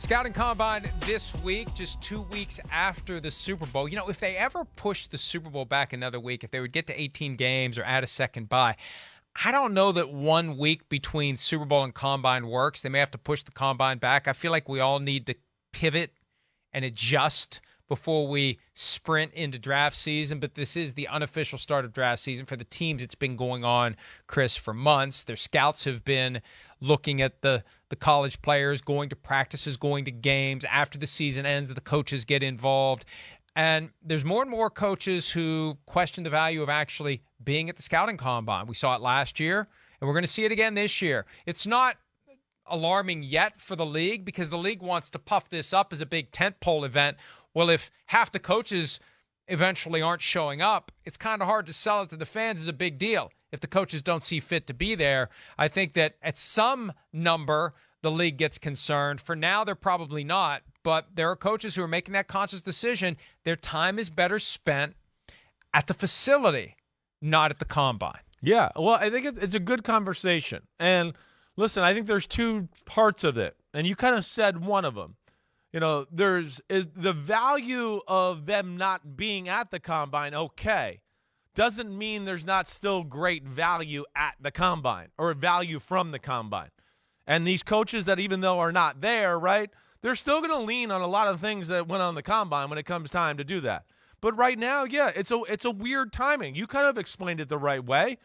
Scouting Combine this week, just 2 weeks after the Super Bowl. You know, if they ever push the Super Bowl back another week, if they would get to 18 games or add a second bye, I don't know that 1 week between Super Bowl and Combine works. They may have to push the Combine back. I feel like we all need to pivot and adjust before we sprint into draft season, but this is the unofficial start of draft season. For the teams, it's been going on, Chris, for months. Their scouts have been looking at the college players, going to practices, going to games. After the season ends, the coaches get involved. And there's more and more coaches who question the value of actually being at the Scouting Combine. We saw it last year, and we're going to see it again this year. It's not alarming yet for the league because the league wants to puff this up as a big tentpole event. Well, if half the coaches eventually aren't showing up, it's kind of hard to sell it to the fans as a big deal if the coaches don't see fit to be there. I think that at some number, the league gets concerned. For now, they're probably not, but there are coaches who are making that conscious decision. Their time is better spent at the facility, not at the Combine. Yeah, well, I think it's a good conversation. And listen, I think there's two parts of it, and you kind of said one of them. You know, is the value of them not being at the Combine okay. Doesn't mean there's not still great value at the Combine or value from the Combine. And these coaches that even though are not there, right, they're still going to lean on a lot of things that went on the Combine when it comes time to do that. But right now, yeah, it's a weird timing. You kind of explained it the right way.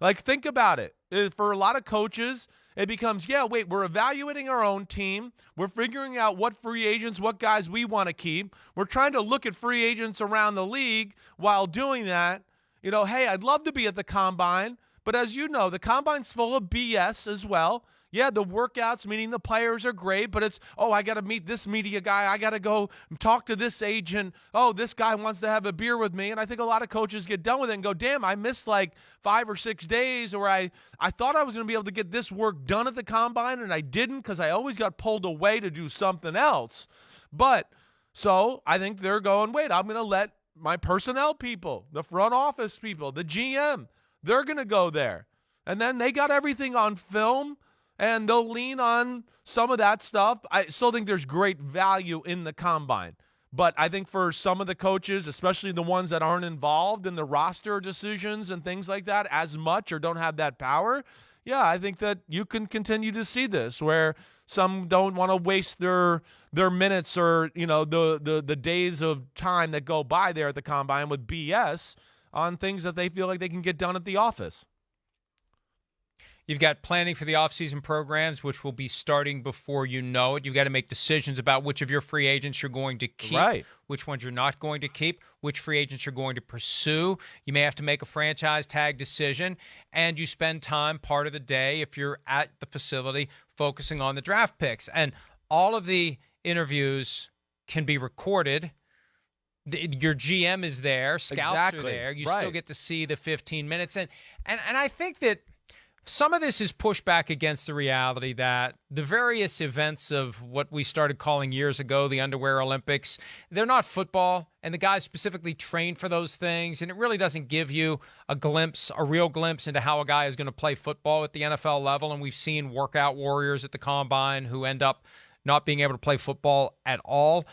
Like, think about it. For a lot of coaches, it becomes, yeah, wait, we're evaluating our own team. We're figuring out what free agents, what guys we want to keep. We're trying to look at free agents around the league while doing that. You know, hey, I'd love to be at the Combine, but as you know, the Combine's full of BS as well. Yeah, the workouts, meaning the players are great, but it's, oh, I got to meet this media guy. I got to go talk to this agent. Oh, this guy wants to have a beer with me. And I think a lot of coaches get done with it and go, damn, I missed like 5 or 6 days, or I thought I was going to be able to get this work done at the Combine, and I didn't because I always got pulled away to do something else. But so I think they're going, wait, I'm going to let my personnel people, the front office people, the GM, they're going to go there. And then they got everything on film, and they'll lean on some of that stuff. I still think there's great value in the Combine. But I think for some of the coaches, especially the ones that aren't involved in the roster decisions and things like that as much or don't have that power, yeah, I think that you can continue to see this where some don't want to waste their minutes or, you know, the days of time that go by there at the Combine with BS on things that they feel like they can get done at the office. You've got planning for the offseason programs, which will be starting before you know it. You've got to make decisions about which of your free agents you're going to keep, right, which ones you're not going to keep, which free agents you're going to pursue. You may have to make a franchise tag decision, and you spend time part of the day, if you're at the facility, focusing on the draft picks. And all of the interviews can be recorded. Your GM is there. Scouts are there. You still get to see the 15 minutes. And I think that some of this is pushback against the reality that the various events of what we started calling years ago, the Underwear Olympics, they're not football, and the guys specifically train for those things, and it really doesn't give you a real glimpse into how a guy is going to play football at the NFL level, and we've seen workout warriors at the Combine who end up not being able to play football at all.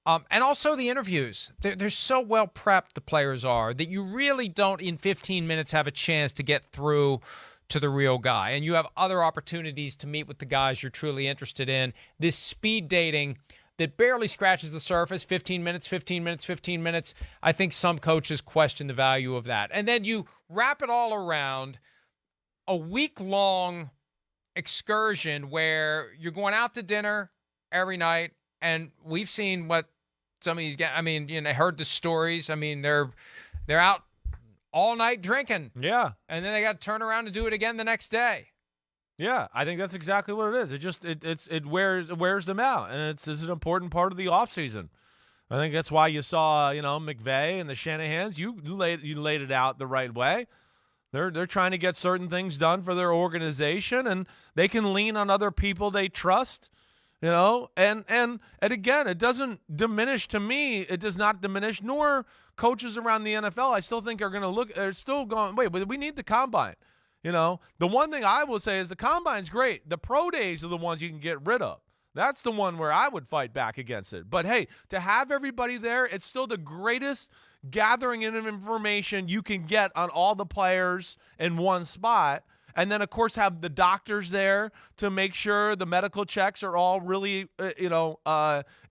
And also the interviews. They're so well prepped, the players are, that you really don't in 15 minutes have a chance to get through to the real guy. And you have other opportunities to meet with the guys you're truly interested in. This speed dating that barely scratches the surface, 15 minutes, 15 minutes, 15 minutes. I think some coaches question the value of that. And then you wrap it all around a week-long excursion where you're going out to dinner every night, and we've seen what some of these guys, I mean, you know, I heard the stories. I mean, they're out all night drinking. Yeah. And then they got to turn around and do it again the next day. Yeah, I think that's exactly what it is. It wears them out, and it's an important part of the offseason. I think that's why you saw, you know, McVay and the Shanahans. You laid it out the right way. They're trying to get certain things done for their organization, and they can lean on other people they trust. You know, and again, it doesn't diminish, to me, it does not diminish, nor coaches around the NFL, I still think are still going, wait, but we need the Combine. You know, the one thing I will say is the Combine's great. The pro days are the ones you can get rid of. That's the one where I would fight back against it. But, hey, to have everybody there, it's still the greatest gathering of information you can get on all the players in one spot. And then, of course, have the doctors there to make sure the medical checks are all really,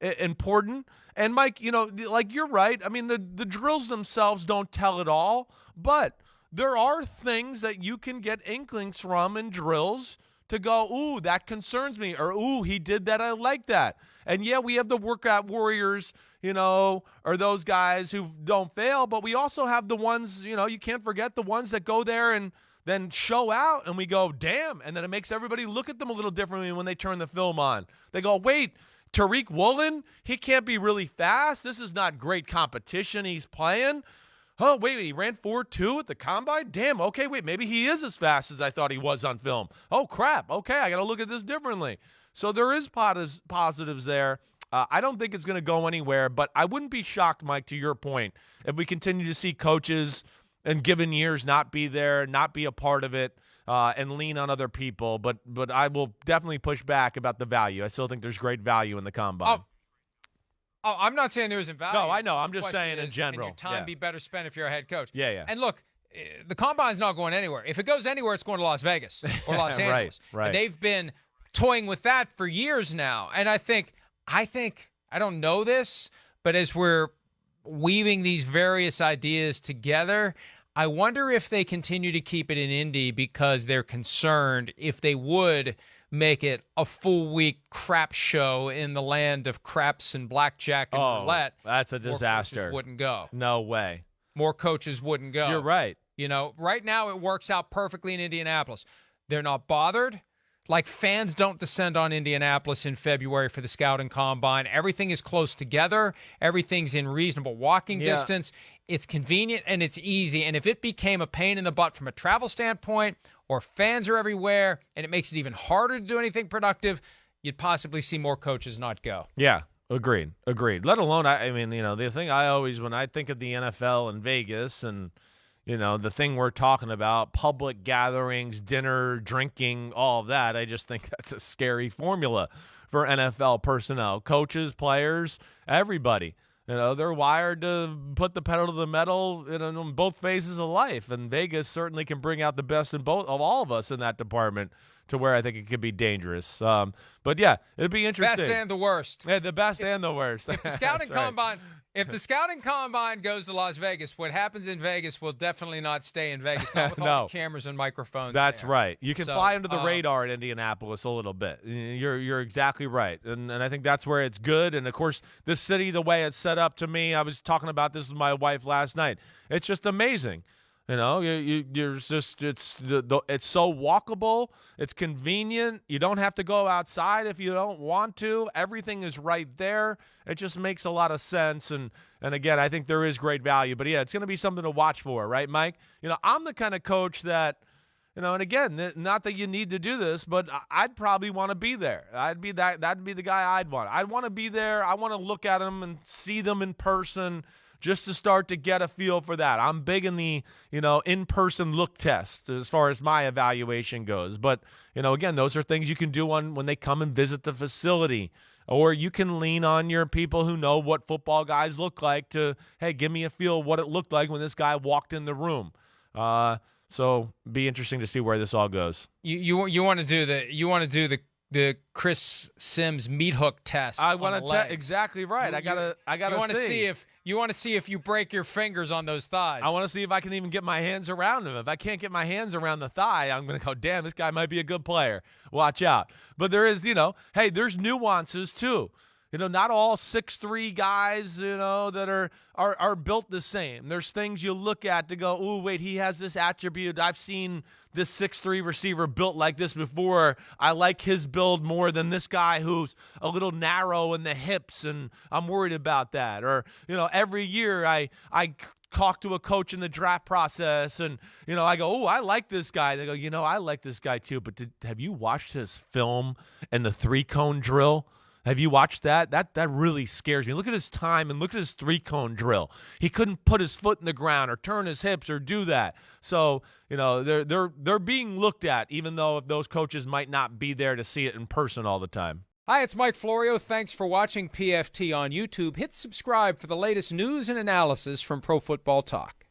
important. And, Mike, like you're right. I mean, the drills themselves don't tell it all. But there are things that you can get inklings from in drills to go, ooh, that concerns me, or ooh, he did that, I like that. And yeah, we have the workout warriors, or those guys who don't fail, but we also have the ones, you can't forget the ones that go there and then show out, and we go, damn, and then it makes everybody look at them a little differently when they turn the film on. They go, wait, Tariq Woolen, he can't be really fast. This is not great competition he's playing. Oh, wait, he ran 4.2 at the combine? Damn, okay, wait, maybe he is as fast as I thought he was on film. Oh, crap, okay, I got to look at this differently. So there is positives there. I don't think it's going to go anywhere, but I wouldn't be shocked, Mike, to your point, if we continue to see coaches in given years not be there, not be a part of it, and lean on other people. But I will definitely push back about the value. I still think there's great value in the combine. Oh, I'm not saying there isn't value. No, I know. I'm just saying in general. Can your time be better spent if you're a head coach? Yeah. And look, the combine's not going anywhere. If it goes anywhere, it's going to Las Vegas or Los Angeles. Right. And they've been toying with that for years now. And I think, I don't know this, but as we're weaving these various ideas together, I wonder if they continue to keep it in Indy because they're concerned if they would make it a full week crap show in the land of craps and blackjack and roulette. That's a disaster. More coaches wouldn't go. No way. More coaches wouldn't go. You're right. Right now it works out perfectly in Indianapolis. They're not bothered. Like, fans don't descend on Indianapolis in February for the scouting combine. Everything is close together. Everything's in reasonable walking distance. It's convenient and it's easy. And if it became a pain in the butt from a travel standpoint, or fans are everywhere, and it makes it even harder to do anything productive, you'd possibly see more coaches not go. Yeah, agreed. Let alone, the thing I always, when I think of the NFL in Vegas and, the thing we're talking about, public gatherings, dinner, drinking, all of that, I just think that's a scary formula for NFL personnel, coaches, players, everybody. They're wired to put the pedal to the metal in both phases of life, and Vegas certainly can bring out the best in both of all of us in that department to where I think it could be dangerous. But yeah, it'd be interesting. Best and the worst. Yeah, the best and the worst. If the scouting combine, if the scouting combine goes to Las Vegas, what happens in Vegas will definitely not stay in Vegas. Not with all the cameras and microphones. That's right. You can fly under the radar at Indianapolis a little bit. You're exactly right, and I think that's where it's good. And of course, this city, the way it's set up, to me, I was talking about this with my wife last night. It's just amazing. You're just it's so walkable. It's convenient. You don't have to go outside if you don't want to. Everything is right there. It just makes a lot of sense. And again, I think there is great value. But yeah, it's going to be something to watch for, right, Mike? I'm the kind of coach that, and again, not that you need to do this, but I'd probably want to be there. That'd be the guy I'd want. I'd want to be there. I want to look at them and see them in person, just to start to get a feel for that. I'm big in the, in-person look test as far as my evaluation goes. But, again, those are things you can do when they come and visit the facility. Or you can lean on your people who know what football guys look like to, hey, give me a feel of what it looked like when this guy walked in the room. So be interesting to see where this all goes. You want to do the Chris Simms meat hook test. I want to exactly right. I gotta You want to see if you break your fingers on those thighs. I want to see if I can even get my hands around him. If I can't get my hands around the thigh, I'm going to go, damn, this guy might be a good player. Watch out. But there is, hey, there's nuances too. Not all 6'3" guys, that are built the same. There's things you look at to go, ooh, wait, he has this attribute. I've seen this 6'3" receiver built like this before. I like his build more than this guy who's a little narrow in the hips, and I'm worried about that. Or, every year I talk to a coach in the draft process, and, I go, oh, I like this guy. They go, I like this guy too, but have you watched his film and the 3-cone drill? Have you watched that? That really scares me. Look at his time and look at his 3-cone drill. He couldn't put his foot in the ground or turn his hips or do that. So, they're being looked at, even though if those coaches might not be there to see it in person all the time. Hi, it's Mike Florio. Thanks for watching PFT on YouTube. Hit subscribe for the latest news and analysis from Pro Football Talk.